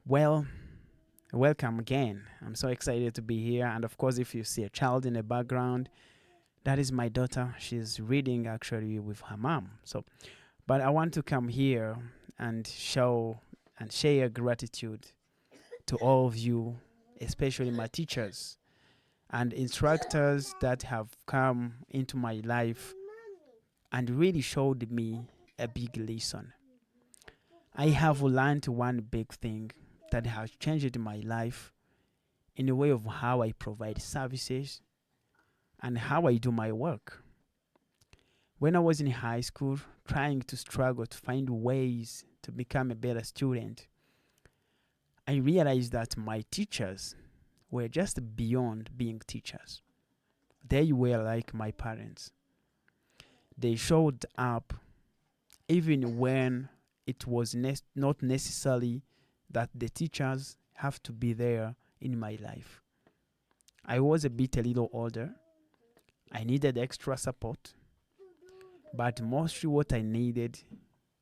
Well, welcome again. I'm so excited to be here. And of course, if you see a child in the background, that is my daughter. She's reading actually with her mom. But I want to come here and show and share gratitude to all of you, especially my teachers and instructors that have come into my life and really showed me a big lesson. I have learned one big thing that has changed my life in the way of how I provide services and how I do my work. When I was in high school, trying to struggle to find ways to become a better student, I realized that my teachers were just beyond being teachers. They were like my parents. They showed up even when it was not necessarily that the teachers have to be there in my life. I was a little older. I needed extra support, but mostly what I needed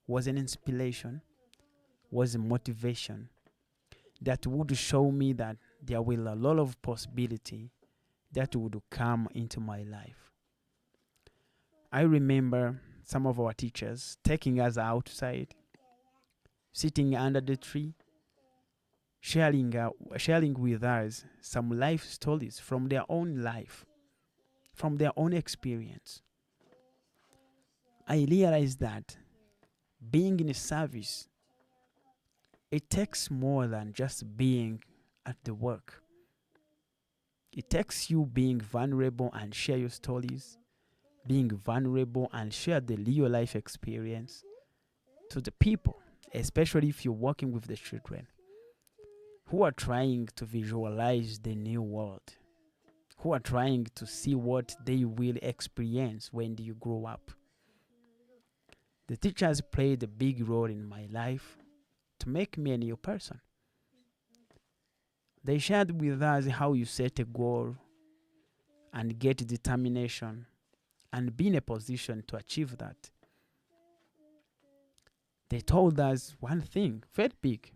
was an inspiration, was a motivation that would show me that there will a lot of possibility that would come into my life. I remember some of our teachers taking us outside, sitting under the tree, sharing with us some life stories from their own life, from their own experience. I realized that being in a service, it takes more than just being at the work. It takes you being vulnerable and share your stories, being vulnerable and share the real life experience to the people, especially if you're working with the children who are trying to visualize the new world, who are trying to see what they will experience when you grow up. The teachers played a big role in my life to make me a new person. They shared with us how you set a goal and get determination and be in a position to achieve that. They told us one thing very big.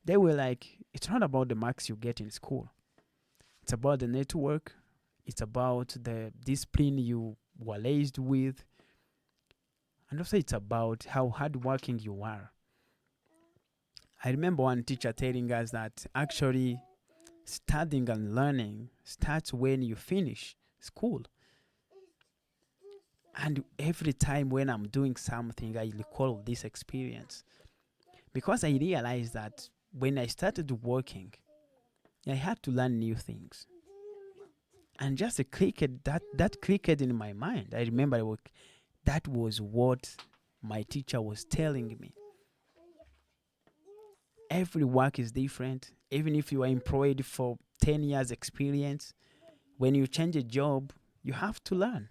They were like, it's not about the marks you get in school, it's about the network, it's about the discipline you were raised with, and also it's about how hardworking you are. I remember one teacher telling us that actually studying and learning starts when you finish school. And every time when I'm doing something, I recall this experience because I realized that when I started working, I had to learn new things. And just a clicked that clicked in my mind. I remember that was what my teacher was telling me. Every work is different. Even if you are employed for 10 years experience, when you change a job, you have to learn.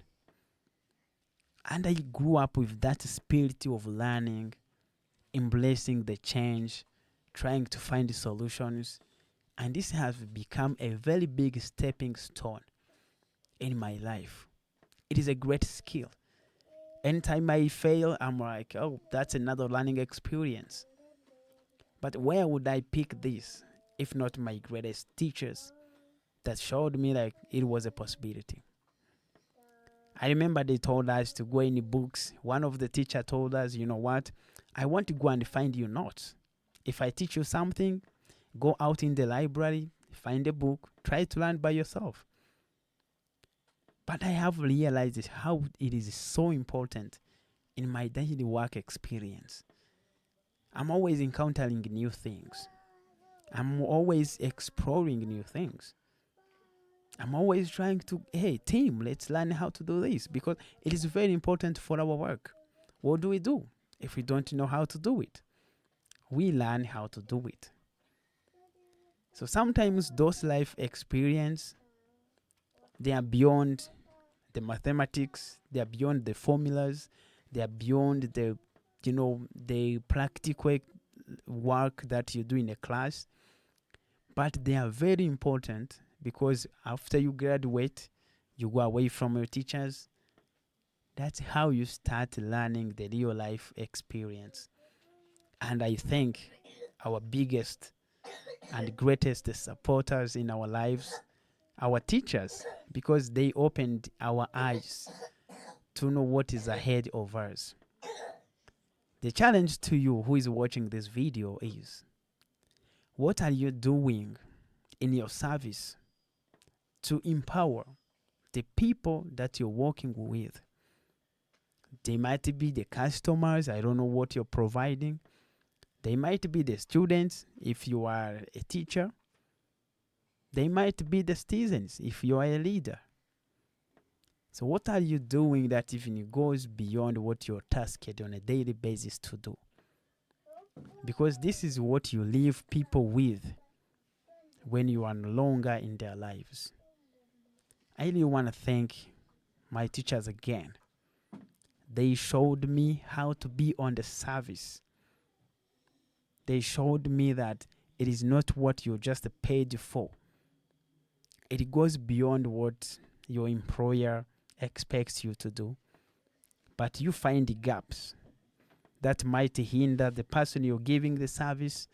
And I grew up with that spirit of learning, embracing the change, trying to find solutions. And this has become a very big stepping stone in my life. It is a great skill. Anytime I fail, I'm like, oh, that's another learning experience. But where would I pick this if not my greatest teachers that showed me like it was a possibility? I remember they told us to go in the books. One of the teacher told us, you know what? I want to go and find you notes. If I teach you something, go out in the library, find a book, try to learn by yourself. But I have realized how it is so important in my daily work experience. I'm always encountering new things. I'm always exploring new things. I'm always trying to, hey, team, let's learn how to do this because it is very important for our work. What do we do if we don't know how to do it? We learn how to do it. So sometimes those life experience, they are beyond the mathematics, they are beyond the formulas, they are beyond the practical work that you do in a class, but they are very important because after you graduate, you go away from your teachers. That's how you start learning the real life experience. And I think our biggest and greatest supporters in our lives, our teachers, because they opened our eyes to know what is ahead of us. The challenge to you who is watching this video is, what are you doing in your service to empower the people that you're working with? They might be the customers, I don't know what you're providing. They might be the students if you are a teacher. They might be the citizens if you are a leader. So what are you doing that even goes beyond what you're tasked on a daily basis to do? Because this is what you leave people with when you are no longer in their lives. I really want to thank my teachers again. They showed me how to be on the service. They showed me that it is not what you just paid for. It goes beyond what your employer expects you to do. But you find the gaps that might hinder the person you're giving the service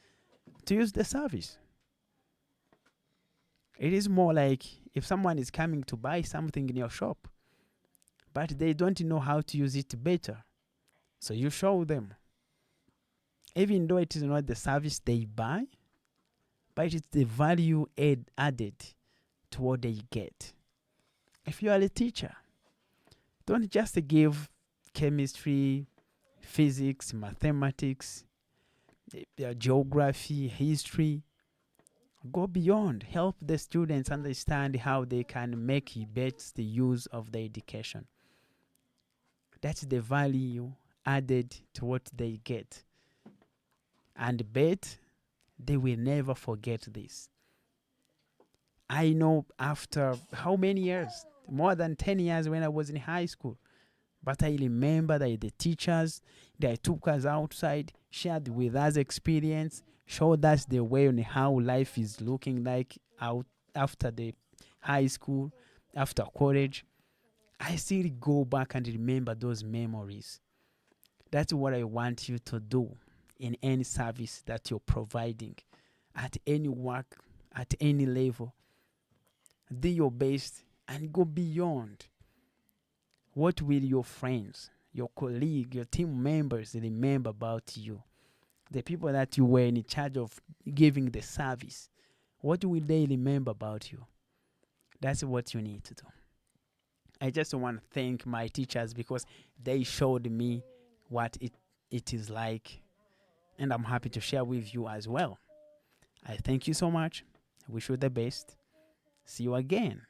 to use the service. It is more like if someone is coming to buy something in your shop, but they don't know how to use it better. So you show them. Even though it is not the service they buy, but it's the value added to what they get. If you are a teacher, don't just give chemistry, physics, mathematics, geography, history. Go beyond. Help the students understand how they can make best use of their education. That's the value added to what they get. And bet they will never forget this. I know after how many years? More than 10 years when I was in high school. But I remember that the teachers, they took us outside, shared with us experience, showed us the way on how life is looking like out after the high school, after college. I still go back and remember those memories. That's what I want you to do in any service that you're providing, at any work, at any level. Do your best and go beyond. What will your friends, your colleagues, your team members remember about you? The people that you were in charge of giving the service, what will they remember about you? That's what you need to do. I just want to thank my teachers because they showed me what it is like, and I'm happy to share with you as well. I thank you so much. I wish you the best. See you again.